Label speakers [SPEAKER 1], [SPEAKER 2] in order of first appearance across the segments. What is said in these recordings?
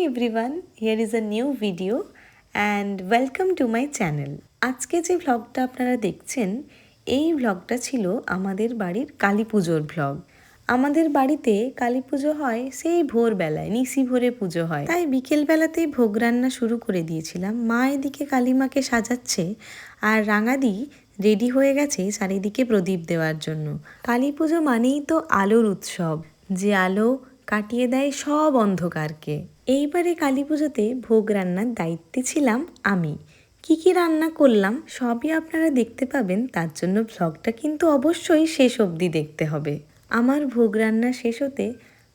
[SPEAKER 1] everyone, here is a new video and welcome to my channel. আজকে যে ভ্লগটা আপনারা দেখছেন এই ভ্লগটা ছিল আমাদের বাড়ির কালী পুজোর ভ্লগ। আমাদের বাড়িতে কালী পুজো হয় সেই ভোরবেলায়, নিশি ভোরে পুজো হয়, তাই বিকেলবেলাতেই ভোগ রান্না শুরু করে দিয়েছিলাম। মা এদিকে কালীমাকে সাজাচ্ছে আর রাঙাদি রেডি হয়ে গেছে চারিদিকে প্রদীপ দেওয়ার জন্য। কালী পুজো মানেই তো আলোর উৎসব, যে আলো কাটিয়ে দেয় সব অন্ধকারকে। এইবারে কালী পুজোতে ভোগ রান্নার দায়িত্বে ছিলাম আমি। কি রান্না করলাম সবই আপনারা দেখতে পাবেন, তার জন্য ভ্লগটা কিন্তু অবশ্যই শেষ অবধি দেখতে হবে। আমার ভোগ রান্না শেষ হতে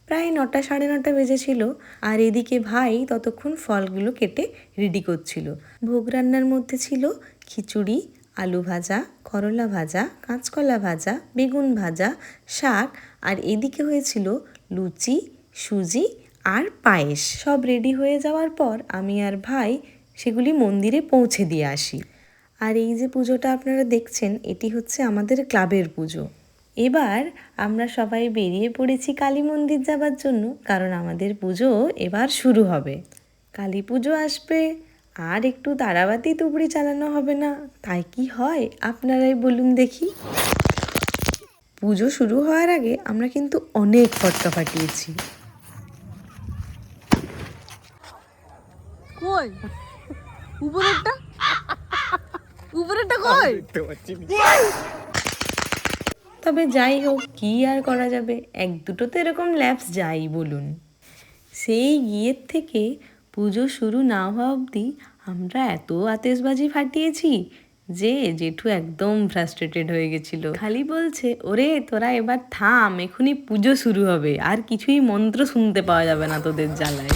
[SPEAKER 1] প্রায় 9টা সাড়ে 9টা বেজেছিল, আর এদিকে ভাই ততক্ষণ ফলগুলো কেটে রেডি করছিল। ভোগ রান্নার মধ্যে ছিল খিচুড়ি, আলু ভাজা, করলা ভাজা, কাঁচকলা ভাজা, বেগুন ভাজা, শাক, আর এদিকে হয়েছিল লুচি, সুজি আর পায়েস। সব রেডি হয়ে যাওয়ার পর আমি আর ভাই সেগুলি মন্দিরে পৌঁছে দিয়ে আসি। আর এই যে পুজোটা আপনারা দেখছেন এটি হচ্ছে আমাদের ক্লাবের পুজো। এবার আমরা সবাই বেরিয়ে পড়েছি কালী মন্দির যাবার জন্য, কারণ আমাদের পুজো এবার শুরু হবে। কালী পুজো আসবে আর একটু তারাবাতি তুবড়ি চালানো হবে না, তাই কি হয় আপনারাই বলুন দেখি। পুজো শুরু হওয়ার আগে আমরা কিন্তু অনেক ফটকা ফাটিয়েছি।
[SPEAKER 2] কই উপরেরটা কই?
[SPEAKER 1] তবে যাই হোক, কি আর করা যাবে, এক দুটো তো এরকম ল্যাপস যাই বলুন। সেই গিয়ের থেকে পুজো শুরু না হওয়া অবধি আমরা এত আতশবাজি ফাটিয়েছি যে জেঠু একদম ফ্রাস্ট্রেটেড হয়ে গেছিল। খালি বলছে, ওরে তোরা এবার থাম, এখনই পুজো শুরু হবে, আর কিছুই মন্ত্র শুনতে পাওয়া যাবে না তোদের জ্বালায়।